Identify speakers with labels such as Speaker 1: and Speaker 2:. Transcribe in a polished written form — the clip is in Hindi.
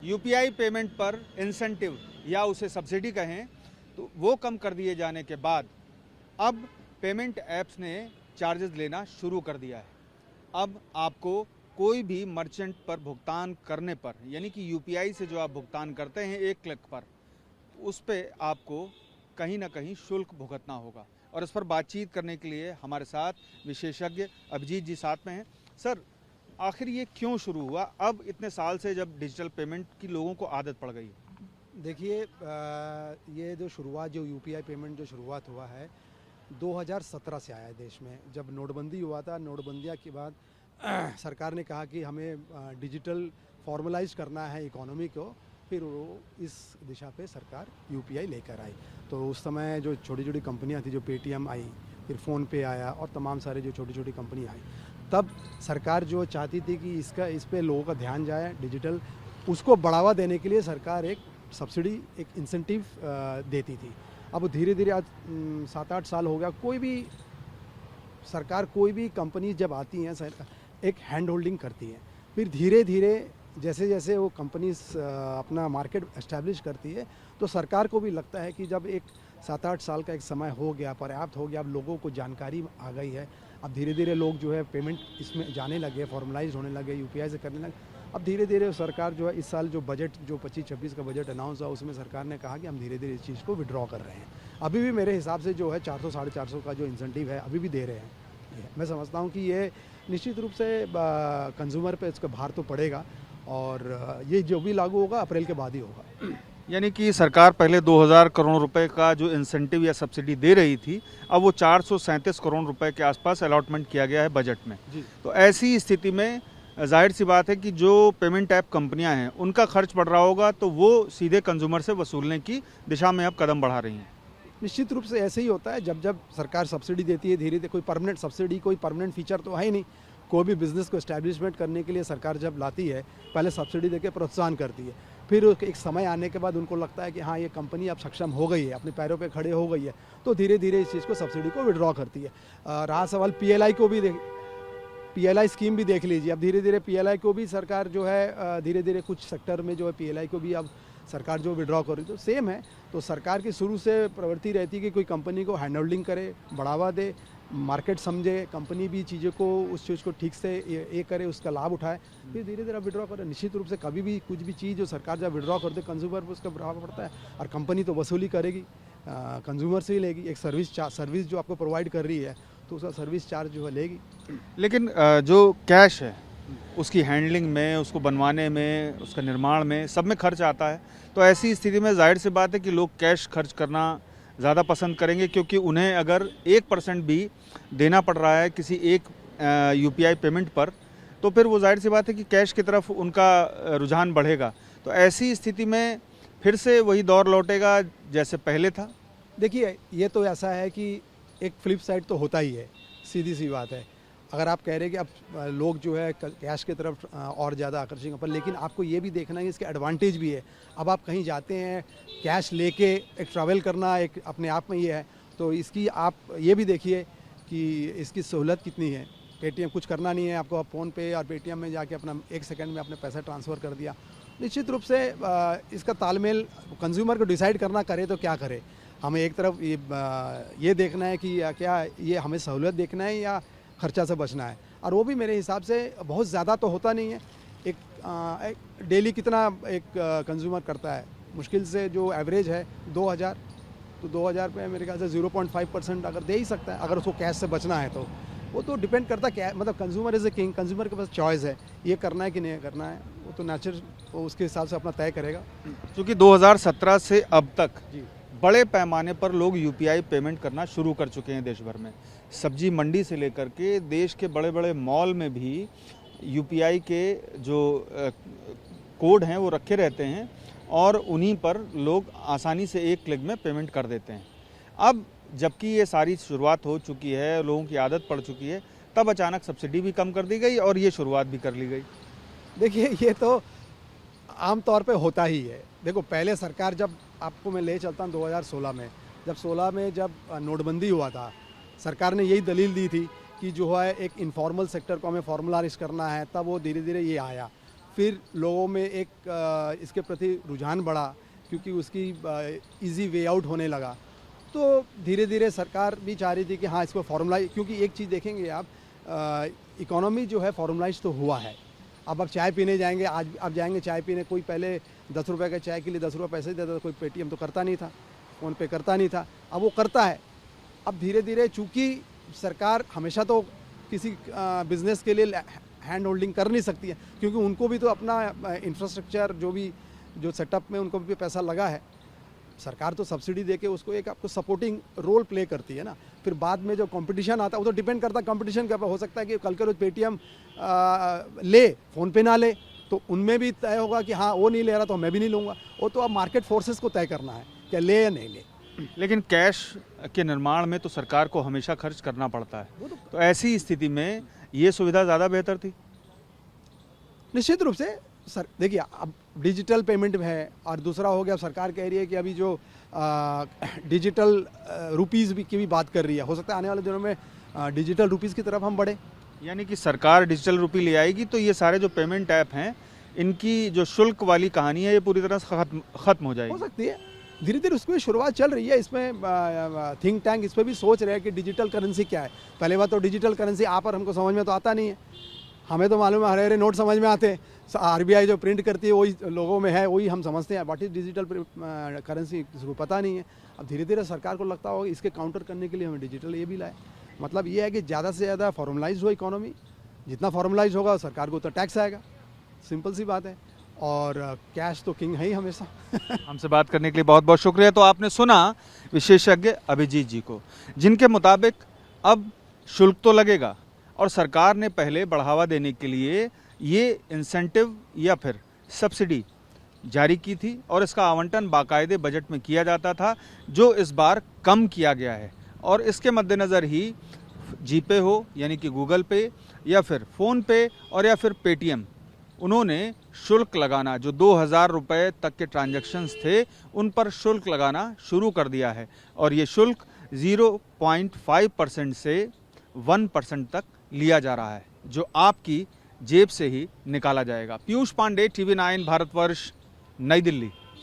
Speaker 1: यूपीआई पेमेंट पर इंसेंटिव या उसे सब्सिडी कहें तो वो कम कर दिए जाने के बाद अब पेमेंट ऐप्स ने चार्जेस लेना शुरू कर दिया है। अब आपको कोई भी मर्चेंट पर भुगतान करने पर, यानी कि यूपीआई से जो आप भुगतान करते हैं एक क्लिक पर, उस पे आपको कहीं ना कहीं शुल्क भुगतना होगा। और इस पर बातचीत करने के लिए हमारे साथ विशेषज्ञ अभिजीत जी साथ में हैं। सर, आखिर ये क्यों शुरू हुआ अब इतने साल से जब डिजिटल पेमेंट की लोगों को आदत पड़ गई?
Speaker 2: देखिए, ये जो शुरुआत जो यूपीआई पेमेंट जो शुरुआत हुआ है 2017 से आया है देश में। जब नोटबंदी हुआ था, नोटबंदी के बाद सरकार ने कहा कि हमें डिजिटल फॉर्मलाइज करना है इकोनॉमी को, फिर वो इस दिशा पे सरकार यूपीआई लेकर आई। तो उस समय जो छोटी छोटी कंपनियां थी, जो पेटीएम आई, फिर फ़ोनपे आया और तमाम सारे जो छोटी छोटी कंपनी आई, तब सरकार जो चाहती थी कि इस पे लोगों का ध्यान जाए डिजिटल, उसको बढ़ावा देने के लिए सरकार एक सब्सिडी, एक इंसेंटिव देती थी। अब धीरे धीरे आज 7-8 साल हो गया, कोई भी सरकार, कोई भी कंपनी जब आती हैं एक हैंड होल्डिंग करती है, फिर धीरे धीरे जैसे जैसे वो कंपनीज अपना मार्केट एस्टैब्लिश करती है, तो सरकार को भी लगता है कि जब एक 7-8 साल का एक समय हो गया, पर्याप्त हो गया, अब लोगों को जानकारी आ गई है, अब धीरे धीरे लोग जो है पेमेंट इसमें जाने लगे, फॉर्मलाइज होने लगे, यूपीआई से करने लगे। अब धीरे धीरे सरकार जो है इस साल जो बजट जो 25-26 का बजट अनाउंस हुआ, उसमें सरकार ने कहा कि हम धीरे धीरे इस चीज़ को विड्रॉ कर रहे हैं। अभी भी मेरे हिसाब से जो है 400-450 का जो इंसेंटिव है अभी भी दे रहे हैं। मैं समझता हूँ कि ये निश्चित रूप से कंज्यूमर पे इसका भार तो पड़ेगा, और ये जो भी लागू होगा अप्रैल के बाद ही होगा।
Speaker 1: यानी कि सरकार पहले 2000 करोड़ रुपए का जो इंसेंटिव या सब्सिडी दे रही थी, अब वो 437 करोड़ रुपए के आसपास अलॉटमेंट किया गया है बजट में। तो ऐसी स्थिति में जाहिर सी बात है कि जो पेमेंट ऐप कंपनियां हैं उनका खर्च बढ़ रहा होगा, तो वो सीधे कंज्यूमर से वसूलने की दिशा में अब कदम बढ़ा रही हैं।
Speaker 2: निश्चित रूप से ऐसे ही होता है, जब जब सरकार सब्सिडी देती है धीरे धीरे, कोई परमानेंट सब्सिडी, कोई परमानेंट फीचर तो है ही नहीं। कोई भी बिजनेस को एस्टैब्लिशमेंट करने के लिए सरकार जब लाती है, पहले सब्सिडी देके प्रोत्साहन करती है, फिर एक समय आने के बाद उनको लगता है कि हाँ, ये कंपनी अब सक्षम हो गई है, अपने पैरों पे खड़े हो गई है, तो धीरे धीरे इस चीज़ को, सब्सिडी को विड्रॉ करती है। रहा सवाल पीएलआई को भी पीएलआई स्कीम भी देख लीजिए। अब धीरे धीरे पीएलआई को भी सरकार जो है धीरे धीरे कुछ सेक्टर में जो है पीएलआई को भी अब सरकार जो विड्रॉ कर रही है, तो सेम है। तो सरकार की शुरू से प्रवृत्ति रहती है कि कोई कंपनी को हैंड होल्डिंग करे, बढ़ावा दे, मार्केट समझे, कंपनी भी चीज़ों को, उस चीज़ को ठीक से ये करे, उसका लाभ उठाए, फिर धीरे धीरे विड्रॉ करे। निश्चित रूप से कभी भी कुछ भी चीज़ जो सरकार जब विड्रॉ करते, कंज्यूमर पर उसका प्रभाव पड़ता है, और कंपनी तो वसूली करेगी, कंज्यूमर से ही लेगी। एक सर्विस जो आपको प्रोवाइड कर रही है, तो उसका सर्विस चार्ज जो है लेगी।
Speaker 1: लेकिन जो कैश है उसकी हैंडलिंग में, उसको बनवाने में, उसका निर्माण में, सब में खर्च आता है। तो ऐसी स्थिति में जाहिर सी बात है कि लोग कैश खर्च करना ज़्यादा पसंद करेंगे, क्योंकि उन्हें अगर 1% भी देना पड़ रहा है किसी एक यूपीआई पेमेंट पर, तो फिर वो जाहिर सी बात है कि कैश की तरफ उनका रुझान बढ़ेगा। तो ऐसी स्थिति में फिर से वही दौर लौटेगा जैसे पहले था।
Speaker 2: देखिए, ये तो ऐसा है कि एक फ्लिप साइड तो होता ही है, सीधी सी बात है। अगर आप कह रहे हैं कि अब लोग जो है कैश की तरफ और ज़्यादा आकर्षित पर, लेकिन आपको ये भी देखना है कि इसके एडवांटेज भी है। अब आप कहीं जाते हैं, कैश लेके एक ट्रैवल करना एक अपने आप में ये है, तो इसकी आप ये भी देखिए कि इसकी सहूलत कितनी है। पेटीएम कुछ करना नहीं है आपको, आप फ़ोन पे और पेटीएम में जाके अपना 1 सेकंड में अपने पैसा ट्रांसफ़र कर दिया। निश्चित रूप से इसका तालमेल कंज्यूमर को डिसाइड करना, करे तो क्या करे। हमें एक तरफ ये देखना है कि क्या ये हमें सहूलत देखना है या खर्चा से बचना है, और वो भी मेरे हिसाब से बहुत ज़्यादा तो होता नहीं है। एक डेली कितना एक कंज्यूमर करता है, मुश्किल से जो एवरेज है 2000, तो 2000 पे मेरे ख्याल से 0.5% अगर दे ही सकता है, अगर उसको कैश से बचना है तो। वो तो डिपेंड करता है क्या, मतलब consumer is a king, consumer के पास चॉइस है, ये करना है कि नहीं करना है, वो तो नेचर वो उसके हिसाब से अपना तय करेगा।
Speaker 1: क्योंकि 2017 से अब तक बड़े पैमाने पर लोग यूपीआई पेमेंट करना शुरू कर चुके हैं देश भर में। सब्जी मंडी से लेकर के देश के बड़े बड़े मॉल में भी यूपीआई के जो कोड हैं वो रखे रहते हैं, और उन्हीं पर लोग आसानी से एक क्लिक में पेमेंट कर देते हैं। अब जबकि ये सारी शुरुआत हो चुकी है, लोगों की आदत पड़ चुकी है, तब अचानक सब्सिडी भी कम कर दी गई और ये शुरुआत भी कर ली गई।
Speaker 2: देखिए, ये तो आम तौर पे होता ही है। देखो, पहले सरकार, जब आपको मैं ले चलता हूँ 2016 में, जब नोटबंदी हुआ था, सरकार ने यही दलील दी थी कि जो है एक इनफॉर्मल सेक्टर को हमें फॉर्मलाइज करना है, तब वो धीरे धीरे ये आया। फिर लोगों में एक इसके प्रति रुझान बढ़ा क्योंकि उसकी इजी वे आउट होने लगा। तो धीरे धीरे सरकार भी चाह रही थी कि हाँ इसको फॉर्मलाइज, क्योंकि एक चीज़ देखेंगे आप, इकोनॉमी जो है फॉर्मलाइज तो हुआ है। अब आप चाय पीने जाएंगे, आज आप जाएंगे चाय पीने, कोई पहले 10 रुपये के चाय के लिए 10 रुपये पैसे देता था, कोई पेटीएम तो करता नहीं था, फ़ोन पे करता नहीं था, अब वो करता है। अब धीरे धीरे चूँकि सरकार हमेशा तो किसी बिज़नेस के लिए हैंड होल्डिंग कर नहीं सकती है, क्योंकि उनको भी तो अपना इंफ्रास्ट्रक्चर जो सेटअप में उनको भी पैसा लगा है। सरकार तो सब्सिडी देके उसको एक आपको सपोर्टिंग रोल प्ले करती है ना। फिर बाद में जो कंपटीशन आता है वो तो डिपेंड करता है कंपटीशन के ऊपर। हो सकता है कि कल के रोज पेटीएम ले, फ़ोन पे ना ले, तो उनमें भी तय होगा कि हाँ वो नहीं ले रहा तो मैं भी नहीं लूँगा। वो तो अब मार्केट फोर्सेस को तय करना है क्या ले या नहीं ले।
Speaker 1: लेकिन कैश के निर्माण में तो सरकार को हमेशा खर्च करना पड़ता है, तो ऐसी स्थिति में ये सुविधा ज़्यादा बेहतर थी।
Speaker 2: निश्चित रूप से सर देखिए, अब डिजिटल पेमेंट है और दूसरा हो गया, सरकार कह रही है कि अभी जो डिजिटल रुपीज़ की भी बात कर रही है। हो सकता है आने वाले दिनों में डिजिटल रुपीज़ की तरफ हम बढ़े,
Speaker 1: यानी कि सरकार डिजिटल रुपी ले आएगी तो ये सारे जो पेमेंट ऐप हैं इनकी जो शुल्क वाली कहानी है ये पूरी तरह से खत्म हो जाएगी।
Speaker 2: हो सकती है। धीरे धीरे उसकी शुरुआत चल रही है। इसमें थिंक टैंक इस पर भी सोच रहे हैं कि डिजिटल करेंसी क्या है। पहले बात तो डिजिटल करेंसी आप और हमको समझ में तो आता नहीं है, हमें तो मालूम है हरे हरे नोट समझ में आते हैं, आरबीआई जो प्रिंट करती है वही लोगों में है, वही हम समझते हैं। व्हाट इज डिजिटल करेंसी किसी को पता नहीं है। अब धीरे धीरे सरकार को लगता होगा इसके काउंटर करने के लिए हमें डिजिटल ये भी लाए। मतलब ये है कि ज़्यादा से ज़्यादा फॉर्मलाइज हो इकोनॉमी, जितना फॉर्मलाइज होगा सरकार को उतना टैक्स आएगा, सिंपल सी बात है। और कैश तो किंग है ही हमेशा।
Speaker 1: हमसे बात करने के लिए बहुत बहुत शुक्रिया। तो आपने सुना विशेषज्ञ अभिजीत जी को, जिनके मुताबिक अब शुल्क तो लगेगा और सरकार ने पहले बढ़ावा देने के लिए ये इंसेंटिव या फिर सब्सिडी जारी की थी और इसका आवंटन बाकायदे बजट में किया जाता था, जो इस बार कम किया गया है। और इसके मद्देनज़र ही जीपे हो यानी कि गूगल पे या फिर फ़ोन पे और या फिर पेटीएम, उन्होंने शुल्क लगाना, जो 2000 रुपये तक के ट्रांजैक्शंस थे उन पर शुल्क लगाना शुरू कर दिया है। और ये शुल्क 0.5% से 1% तक लिया जा रहा है, जो आपकी जेब से ही निकाला जाएगा। पीयूष पांडे, TV9 भारतवर्ष, नई दिल्ली।